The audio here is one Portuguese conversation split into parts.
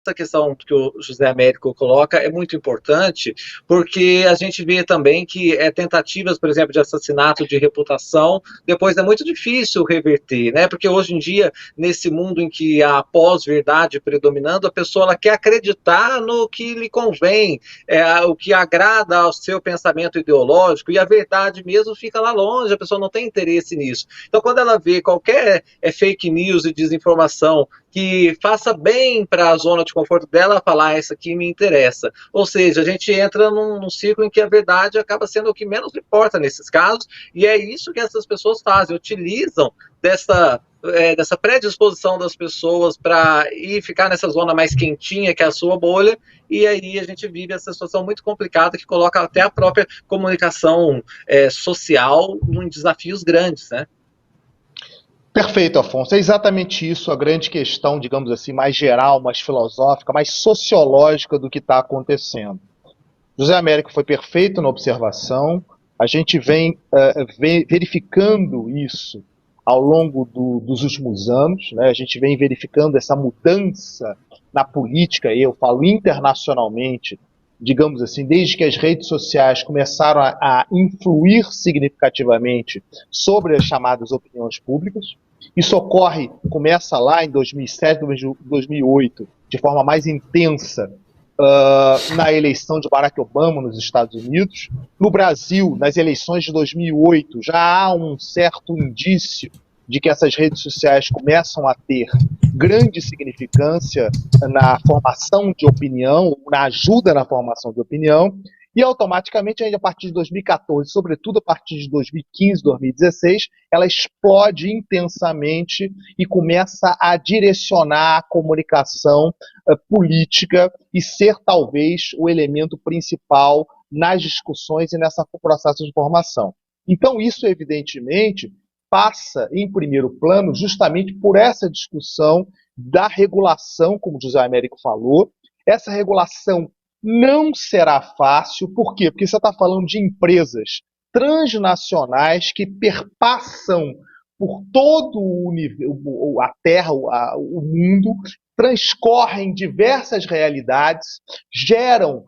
essa questão que o José Américo coloca é muito importante, porque a gente vê também que tentativas, por exemplo, de assassinato de reputação, depois é muito difícil reverter, né? Porque hoje em dia, nesse mundo em que há pós-verdade predominando, a pessoa ela quer acreditar no que lhe convém, o que agrada ao seu pensamento ideológico, e a verdade mesmo fica lá longe, a pessoa não tem interesse nisso. Então, quando ela vê qualquer fake news e desinformação que faça bem para a zona de conforto dela, falar, essa aqui me interessa. Ou seja, a gente entra num ciclo em que a verdade acaba sendo o que menos importa nesses casos, e é isso que essas pessoas fazem, utilizam dessa predisposição das pessoas para ir ficar nessa zona mais quentinha, que é a sua bolha, e aí a gente vive essa situação muito complicada que coloca até a própria comunicação social em desafios grandes, né? Perfeito, Afonso. É exatamente isso a grande questão, digamos assim, mais geral, mais filosófica, mais sociológica do que está acontecendo. José Américo foi perfeito na observação. A gente vem verificando isso ao longo dos últimos anos, né? A gente vem verificando essa mudança na política, e eu falo internacionalmente, digamos assim, desde que as redes sociais começaram a influir significativamente sobre as chamadas opiniões públicas. Isso começa lá em 2007, 2008, de forma mais intensa, na eleição de Barack Obama nos Estados Unidos. No Brasil, nas eleições de 2008, já há um certo indício de que essas redes sociais começam a ter grande significância na formação de opinião, na ajuda na formação de opinião, e automaticamente, a partir de 2014, sobretudo a partir de 2015, 2016, ela explode intensamente e começa a direcionar a comunicação política e ser talvez o elemento principal nas discussões e nesse processo de formação. Então isso, evidentemente, passa em primeiro plano justamente por essa discussão da regulação, como o José Américo falou. Essa regulação não será fácil. Por quê? Porque você está falando de empresas transnacionais que perpassam por todo a Terra, o mundo, transcorrem diversas realidades, geram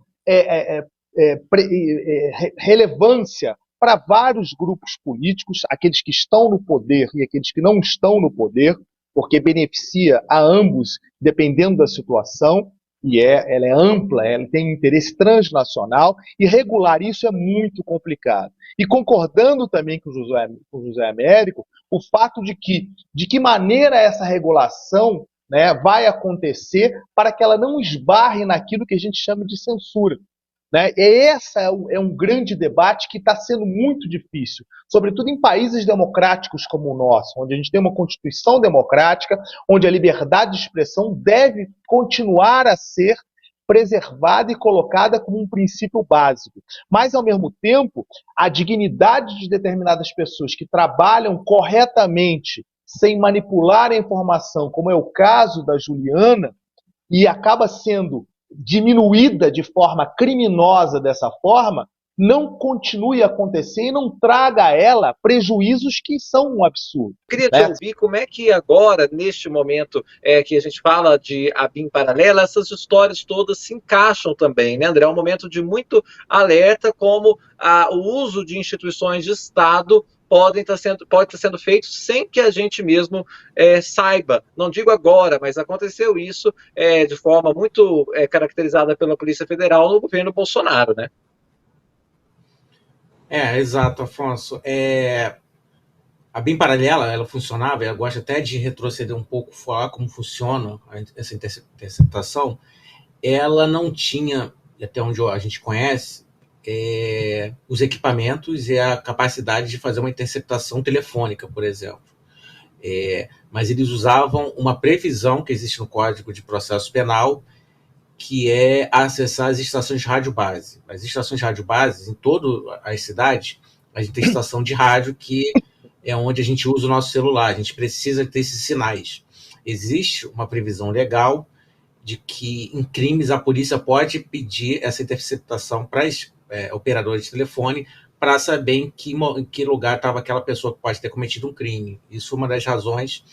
relevância para vários grupos políticos, aqueles que estão no poder e aqueles que não estão no poder, porque beneficia a ambos, dependendo da situação, e ela é ampla, ela tem interesse transnacional, e regular isso é muito complicado. E concordando também com o José Américo, o fato de que maneira essa regulação, né, vai acontecer para que ela não esbarre naquilo que a gente chama de censura. Né? Esse é um grande debate que está sendo muito difícil, sobretudo em países democráticos como o nosso, onde a gente tem uma Constituição democrática, onde a liberdade de expressão deve continuar a ser preservada e colocada como um princípio básico. Mas, ao mesmo tempo, a dignidade de determinadas pessoas que trabalham corretamente, sem manipular a informação, como é o caso da Juliana, e acaba sendo diminuída de forma criminosa dessa forma, não continue a acontecer e não traga a ela prejuízos que são um absurdo. Queria te ouvir como é que agora, neste momento que a gente fala de ABIN paralela, essas histórias todas se encaixam também, né, André? É um momento de muito alerta como o uso de instituições de Estado pode estar sendo feito sem que a gente mesmo saiba. Não digo agora, mas aconteceu isso de forma muito caracterizada pela Polícia Federal no governo Bolsonaro, né? Exato, Afonso. A BIM paralela, ela funcionava, eu gosto até de retroceder um pouco, falar como funciona essa interceptação. Ela não tinha, até onde a gente conhece, os equipamentos e a capacidade de fazer uma interceptação telefônica, por exemplo. Mas eles usavam uma previsão que existe no Código de Processo Penal, que é acessar as estações de rádio base. As estações de rádio base, em todas as cidades, a gente tem estação de rádio que é onde a gente usa o nosso celular. A gente precisa ter esses sinais. Existe uma previsão legal de que em crimes a polícia pode pedir essa interceptação para as operadoras de telefone para saber em que lugar estava aquela pessoa que pode ter cometido um crime. Isso é uma das razões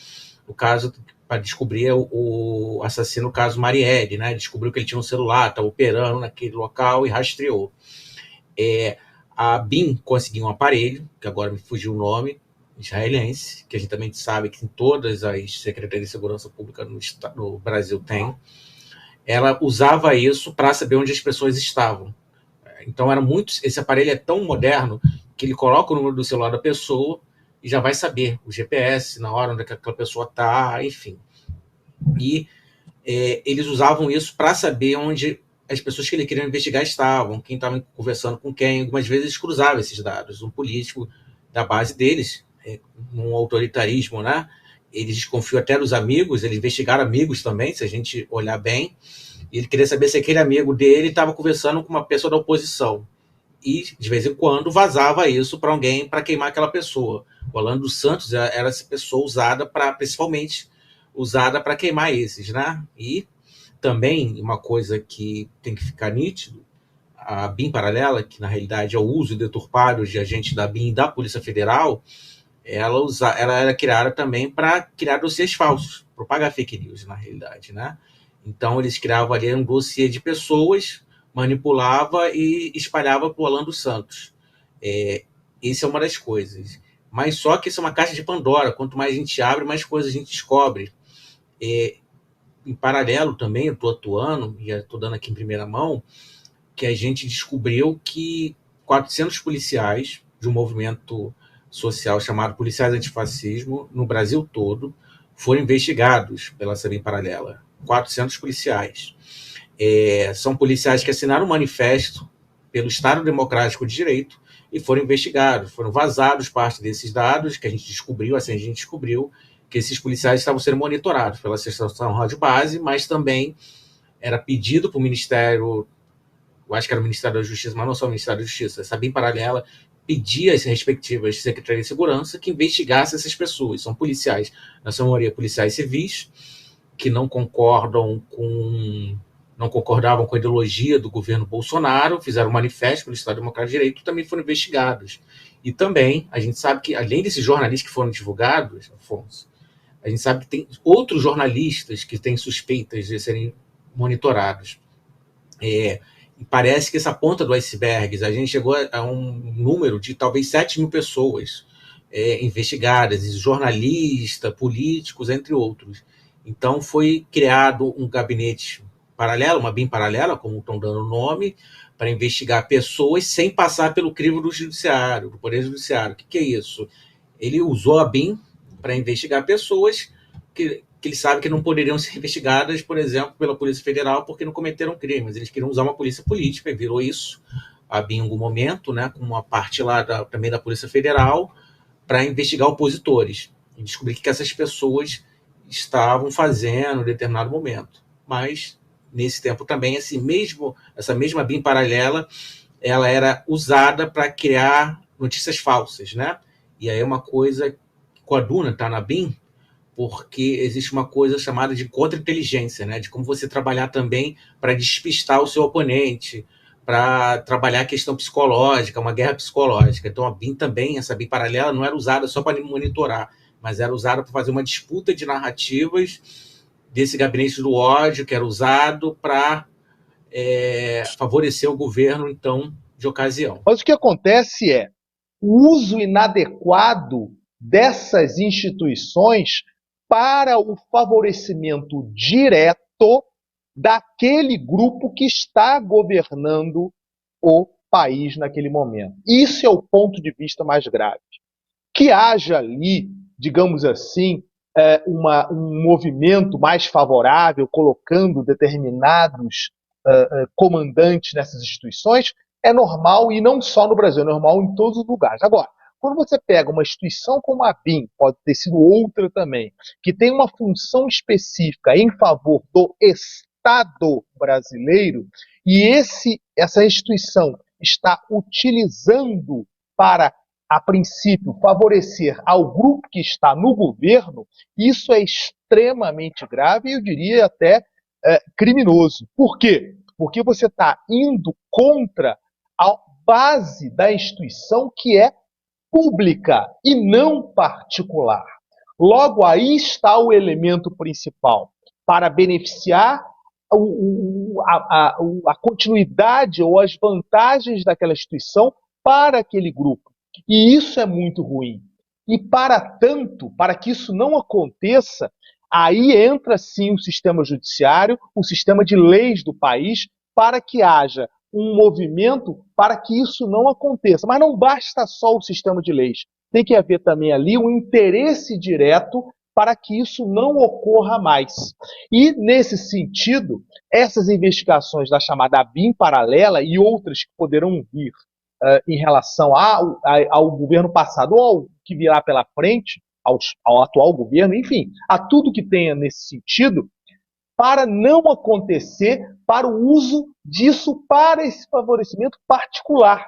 no caso, para descobrir o assassino, o caso Marielle, né? Descobriu que ele tinha um celular, estava operando naquele local e rastreou. A BIM conseguiu um aparelho, que agora me fugiu o nome, israelense, que a gente também sabe que em todas as secretarias de segurança pública no Brasil tem. Ela usava isso para saber onde as pessoas estavam. Então esse aparelho é tão moderno que ele coloca o número do celular da pessoa e já vai saber o GPS na hora onde aquela pessoa está, enfim. E eles usavam isso para saber onde as pessoas que ele queria investigar estavam, quem estava conversando com quem. Algumas vezes eles cruzavam esses dados. Um político da base deles, num autoritarismo, né? Eles desconfiam até dos amigos, eles investigaram amigos também, se a gente olhar bem. E ele queria saber se aquele amigo dele estava conversando com uma pessoa da oposição. E, de vez em quando, vazava isso para alguém para queimar aquela pessoa. O Orlando dos Santos era essa pessoa usada principalmente usada para queimar esses, né? E também uma coisa que tem que ficar nítido, a BIM paralela, que na realidade é o uso deturpado de agentes da BIM e da Polícia Federal, ela era criada também para criar dossiês falsos, propagar fake news, na realidade, né? Então, eles criavam ali um dossiê de pessoas, manipulava e espalhava para o Orlando Santos. Isso é uma das coisas. Mas só que isso é uma caixa de Pandora. Quanto mais a gente abre, mais coisas a gente descobre. Em paralelo também, eu estou atuando, e estou dando aqui em primeira mão, que a gente descobriu que 400 policiais de um movimento social chamado Policiais Antifascismo, no Brasil todo, foram investigados pela SEBIN paralela. 400 policiais. São policiais que assinaram um manifesto pelo Estado Democrático de Direito e foram investigados. Foram vazados parte desses dados que a gente descobriu, assim a gente descobriu que esses policiais estavam sendo monitorados pela Estação Rádio Base, mas também era pedido para o Ministério, eu acho que era o Ministério da Justiça, mas não só o Ministério da Justiça, essa BIM paralela pedia às respectivas secretarias de segurança que investigasse essas pessoas. São policiais, na sua maioria policiais civis, que não concordavam com a ideologia do governo Bolsonaro, fizeram um manifesto pelo Estado Democrático de Direito, também foram investigados. E também, a gente sabe que, além desses jornalistas que foram divulgados, Afonso, a gente sabe que tem outros jornalistas que têm suspeitas de serem monitorados. E parece que essa ponta do iceberg, a gente chegou a um número de talvez 7 mil pessoas investigadas, jornalistas, políticos, entre outros. Então, foi criado um gabinete paralelo, uma BIM paralela, como estão dando o nome, para investigar pessoas sem passar pelo crivo do judiciário, do Poder Judiciário. O que é isso? Ele usou a BIM para investigar pessoas que ele sabe que não poderiam ser investigadas, por exemplo, pela Polícia Federal porque não cometeram crimes. Eles queriam usar uma polícia política e virou isso, a BIM em algum momento, né, com uma parte lá também da Polícia Federal, para investigar opositores e descobrir o que essas pessoas estavam fazendo em determinado momento. Mas, nesse tempo também, essa mesma BIM paralela, ela era usada para criar notícias falsas, né? E aí é uma coisa que com a Duna está na BIM, porque existe uma coisa chamada de contra-inteligência, né? De como você trabalhar também para despistar o seu oponente, para trabalhar a questão psicológica, uma guerra psicológica. Então, a BIM também, essa BIM paralela, não era usada só para monitorar, mas era usada para fazer uma disputa de narrativas desse gabinete do ódio, que era usado para favorecer o governo, então, de ocasião. Mas o que acontece é o uso inadequado dessas instituições para o favorecimento direto daquele grupo que está governando o país naquele momento. Isso é o ponto de vista mais grave. Que haja ali, digamos assim, um movimento mais favorável, colocando determinados comandantes nessas instituições, é normal, e não só no Brasil, é normal em todos os lugares. Agora, quando você pega uma instituição como a BIM, pode ter sido outra também, que tem uma função específica em favor do Estado brasileiro, e essa instituição está utilizando para, a princípio, favorecer ao grupo que está no governo, isso é extremamente grave e eu diria até criminoso. Por quê? Porque você está indo contra a base da instituição, que é pública e não particular. Logo, aí está o elemento principal para beneficiar a continuidade ou as vantagens daquela instituição para aquele grupo. E isso é muito ruim. E, para tanto, para que isso não aconteça, aí entra sim o sistema judiciário, o sistema de leis do país, para que haja um movimento para que isso não aconteça. Mas não basta só o sistema de leis. Tem que haver também ali um interesse direto para que isso não ocorra mais. E, nesse sentido, essas investigações da chamada BIM paralela e outras que poderão vir em relação ao governo passado ou ao que virá pela frente, ao atual governo, enfim, a tudo que tenha nesse sentido, para não acontecer, para o uso disso para esse favorecimento particular,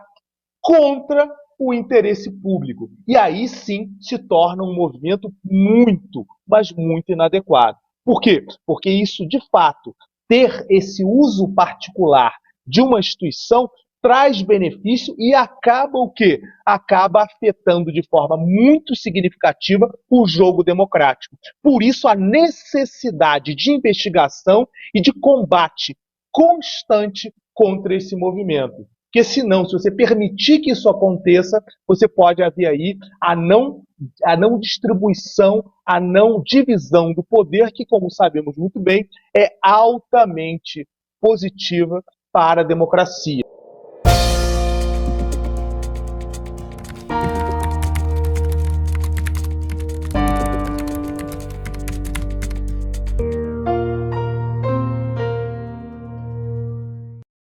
contra o interesse público. E aí sim se torna um movimento muito, mas muito inadequado. Por quê? Porque isso, de fato, ter esse uso particular de uma instituição traz benefício e acaba o quê? Acaba afetando de forma muito significativa o jogo democrático. Por isso, a necessidade de investigação e de combate constante contra esse movimento. Porque senão, se você permitir que isso aconteça, você pode haver aí a não distribuição, a não divisão do poder, que, como sabemos muito bem, é altamente positiva para a democracia.